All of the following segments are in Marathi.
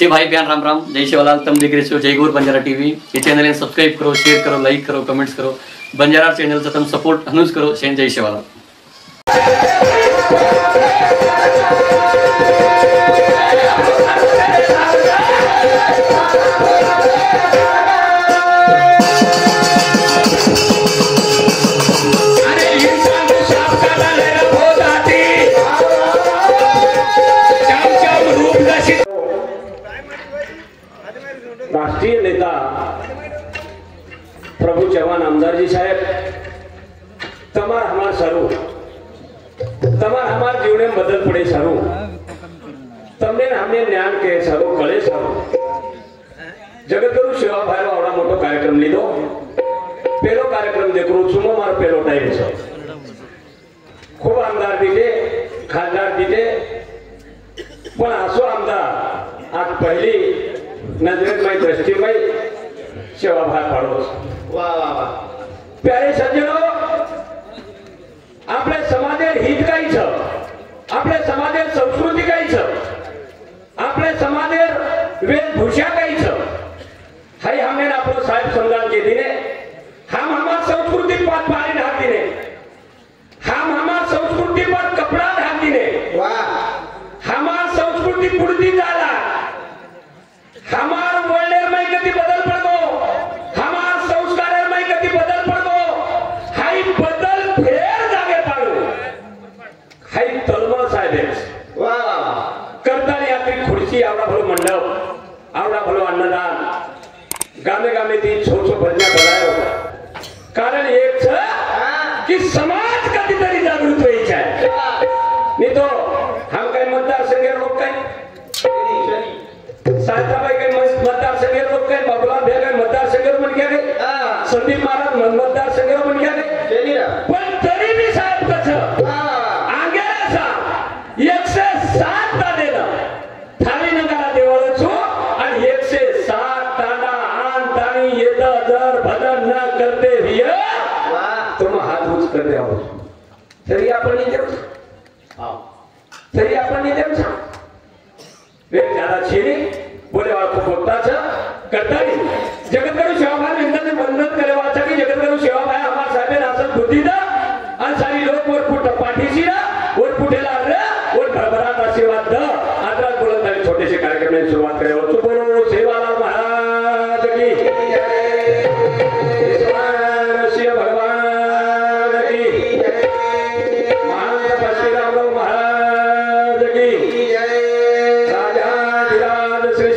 से भाई प्यार राम राम, जय शिवलाल। तुम देख रहे हो जय गौर बंजारा टीवी। ये चैनल ने सब्सक्राइब करो, शेयर करो, लाइक करो, कमेंट्स करो। बंजारा चैनल तुम सपोर्ट हनुज करो। शेन जय शिवलाल। राष्ट्रीय नेता प्रभु चव्हाण आमदार जी साहेब, तमार हमार सारू, तमार हमार जीवने बदल पड़े सारू, तमने हमने ज्ञान के सारू कले सारू जगतगुरु सेवा भाई आवड़ा मोटो कार्यक्रम लीधो। पेलो कार्यक्रम देखो सुमो मार पेलो टाइम छो। खूब आमदार दीजे, खासदार दीजे, पण आसो आमदार आज पहली नजरेत में दृष्टि में सेवा भाग पाड़ोस। वाह वाह वाह। प्यारे सज्जनों, आपले समाजेर हित काही छ, आपले समाजेर संस्कृती काही छ, आपले समाजेर वेशभूषा काही छ। हाई हमने आपलो साहेब संघान के दिने हम हमार संस्कृती पर पारी ढाक दिने, हम हमार संस्कृती पर कपड़ा ढाक दिने। वाह। हमार संस्कृती पुरती जाला, हमार वर्ल्डर में कति बदल पड़ो, हमार संस्कारेर में कति बदल पड़ो। हाई बदल फेर जागे पाडो। हाई तलमल साहेब वाह वाह करता यात्री खुर्ची आवड़ा भलो मंडप, आवड़ा भलो अन्नदान, गामे गामे ती छो भजना बनायो। कारण एक छ कि समाज कति तरी जागृत होई छे। नहीं तो हम कई मतदार संघ लोग कई साहित्याबाई के मतदार संघ लोग के बबला भेगे मतदार संघ बन गया गए, संदीप महाराज मतदार संघ बन गया गए। पण तरी भी साहेब कस आगे सा 107 तादेला थाली नगारा देवाळ छो आणि 107 ताना आन ताणी येता जर भजन न करते हुए तुम हाथ ऊंच कर दे आओ। तरी आपण नहीं देव हां, तरी आपण नहीं देव वे ज्यादा छेड़ी बोले वाला बोलता छ करता नहीं। जगतगुरु सेवा भाई इंद्र ने वंदन करे वाचा कि जगतगुरु सेवा भाई हमार साहेब नासन बुद्धि दा आणि सारी लोक वर पुट पाठीशी दा वर पुटेला रे वर भरभराट आशीर्वाद दा। आदरा बोलत आहे छोटे से कार्यक्रम में शुरुआत करे हो। तो बोलो सेवालाल महाराज की जय, ईश्वर भगवान की जय, महान तपस्वी रामदेव महाराज की जय,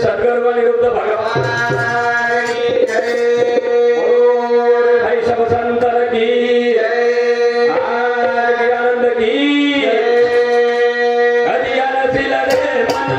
सदगुरु निरुद्ध भगवान की जय, और भाई सब संतन की जय, आनंद की जय। हरियाणा से लड़े मन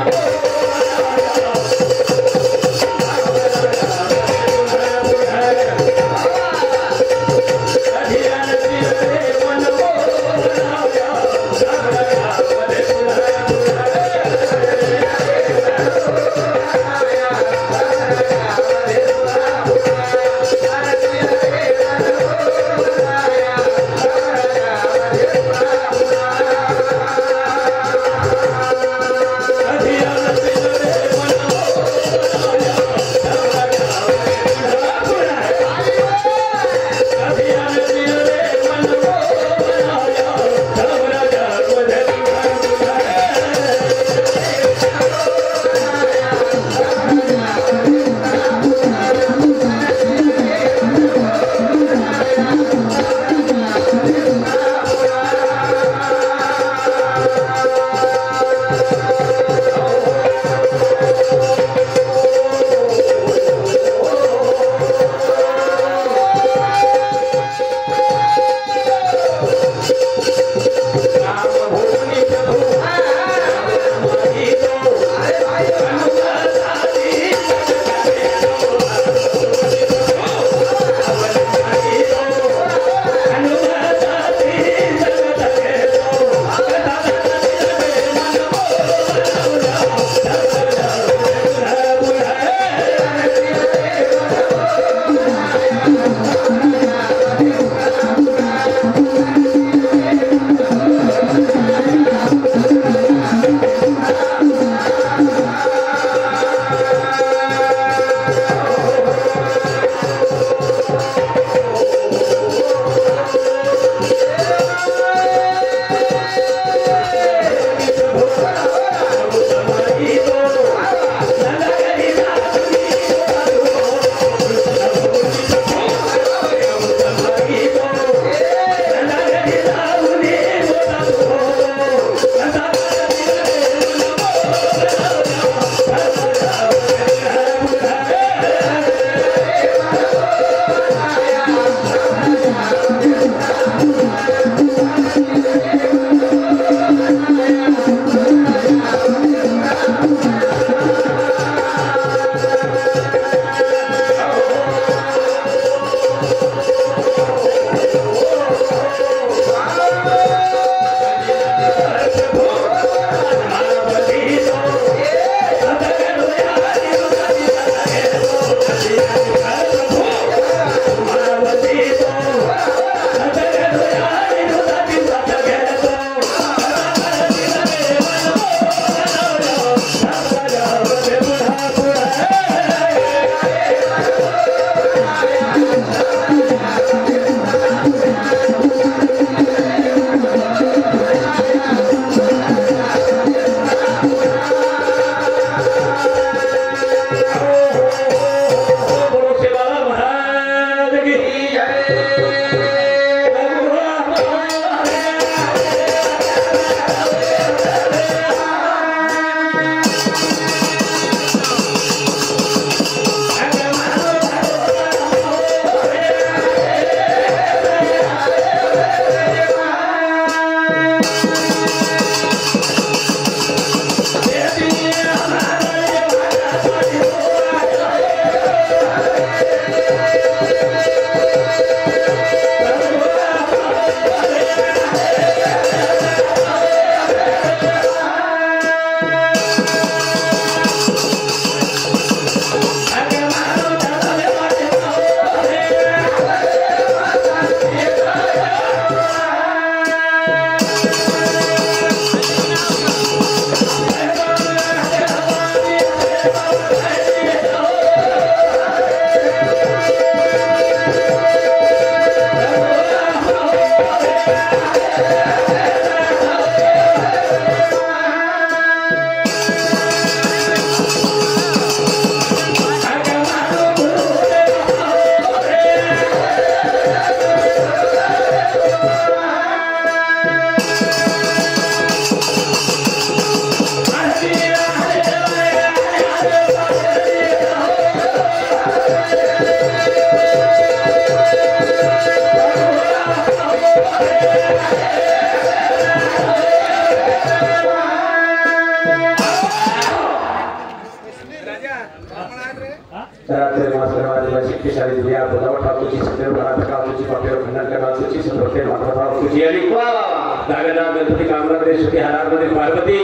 रात्री मास करवाने शक्तिशाली दुनिया बुलावट तुझी सदैव महाराज का तुझी पापेर खंडन करना तुझी संतोषे माता तुझी आली दागना गणपती कामरा देशती हरामध्ये पार्वती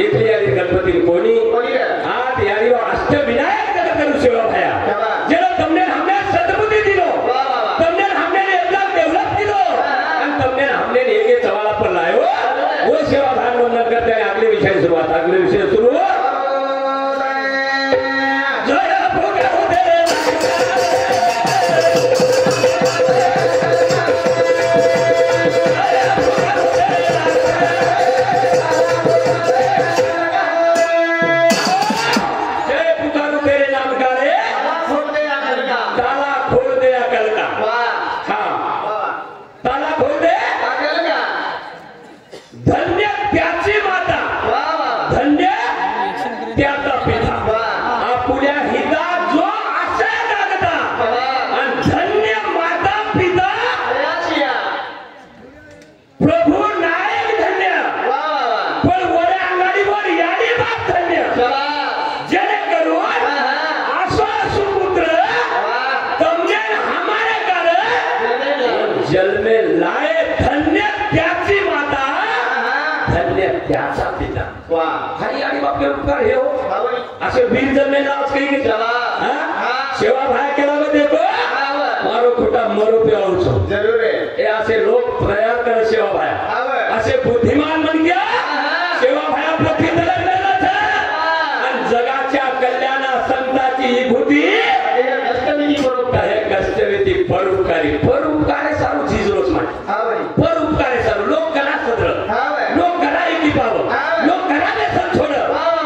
इथली आली गणपती कोणी हा तयारी अष्टविनायक करू सेवा भया जेला તમને हमने सद्बुद्धी दिलो તમને हमने એટલા ડેવલપ दिलो અને તમને हमने एक सवाल पर लायो वो सेवा भान न करते अगले विषय शुरुआत अगले विषय शुरू जल में लाए धन्य त्याची माता धन्य त्याचा पिता हरियाणी बाप के उपकार हे हो असे वीर जन्मे नाच कही के सेवा भाया केला ग देखो मारो खोटा मरो पे आउछ जरूर है ए असे लोक प्रयास कर सेवा भाया असे बुद्धिमान बन गया सेवा भाया प्रति लागलेला था आणि जगाच्या कल्याण संताची ही बुद्धी कष्टवेदी परोपकार है कष्टवेदी परोपकारी परोपकार सारू चीज रोज मान परोपकार सारू लोक करा सदर लोक करा एकी पाव लोक करा ने सब छोड़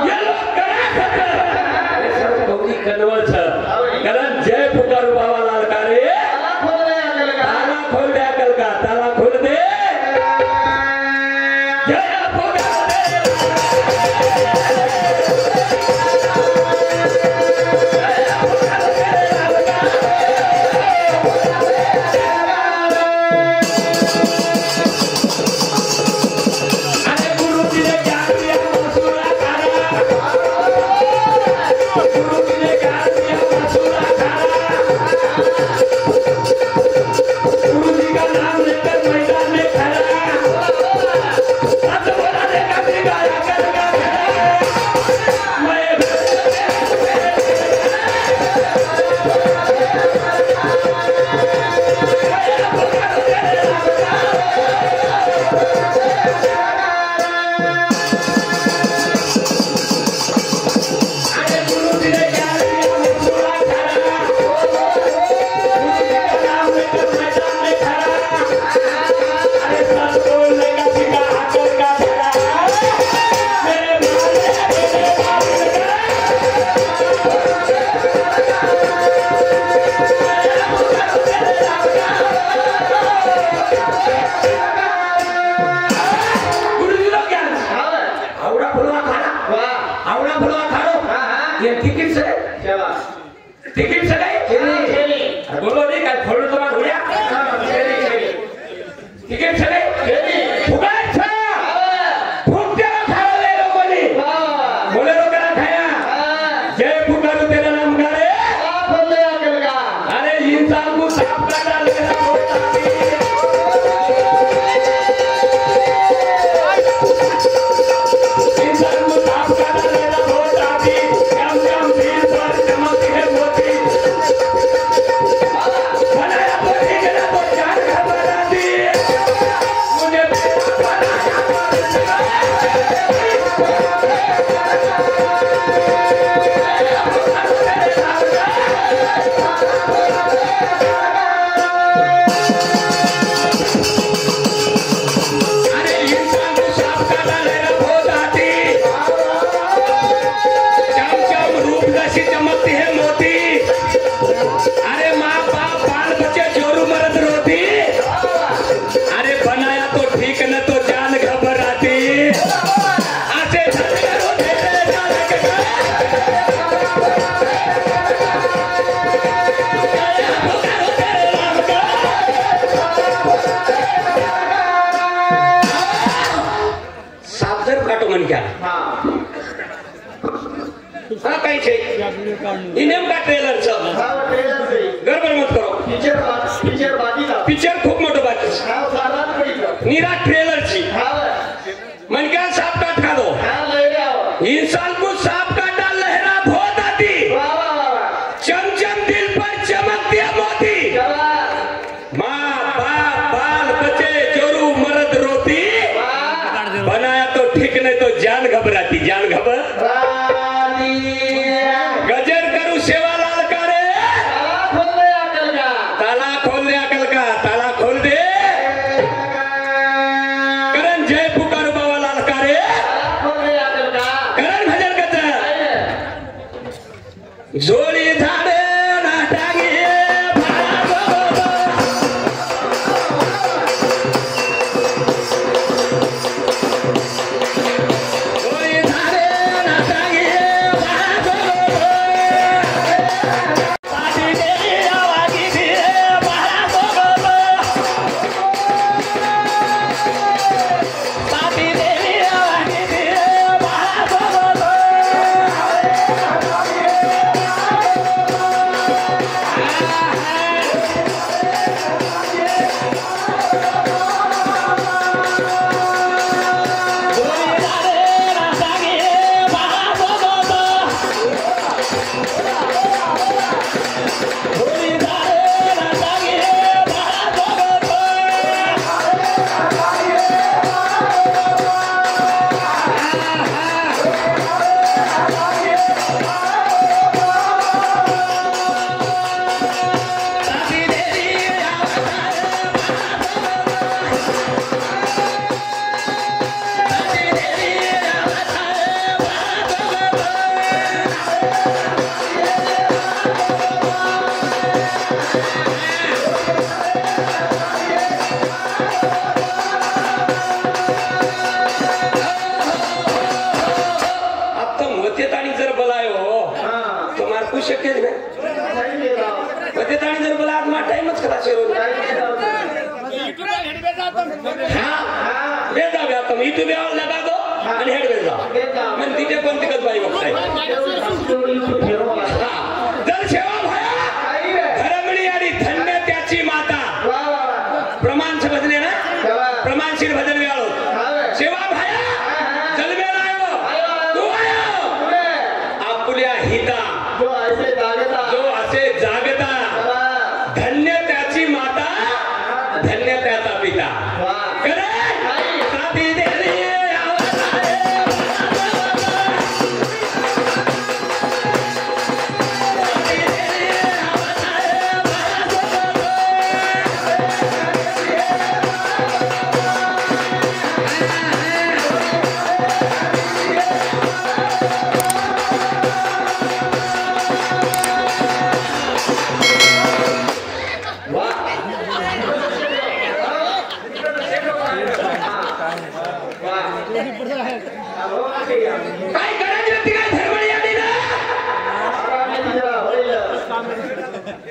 ये लोक करा सदर ये सब कोई कन्वल छ कारण जय पुकारू बाबा लाल कारे ताला खोल दे अकल का ताला खोल दे जय तिकीट से नहीं बोलो नहीं काय फोड़ो तो मार उड़िया तिकीट से नहीं फुगाट था फुगते खाओ ले लोगों ने बोले लोग क्या खाया जय फुगारू तेरा नाम गाले बोले आकर का अरे इंसान को साफ कर डाल देना इंसान को साफ कर देना बहुत आती कम कम दिल पर चमकती है मोती बनाया मोती के ना तो चार खबर आती मुझे हा काही छे ही नेमका ट्रेलरचं गडबड मत करो पिक्चर खूप मोठं बाकी निरा ट्रेलरची मन क्या सांप काट खा दो इंसान को सांप काटा लहरा बहुत आती चमचम दिल पर चमकती मोती माँ बाप बाल बचे जोरू मर्द रोती बनाया तो ठीक नहीं तो जान घबराती जान घबर गजर करू सेवालाल का रे ताला खोल दे अकल का ताला खोल दे करण जय पुकार बाबालाल का रे करण भजन करता जोड़ी झाड़े नाटागी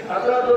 आता तो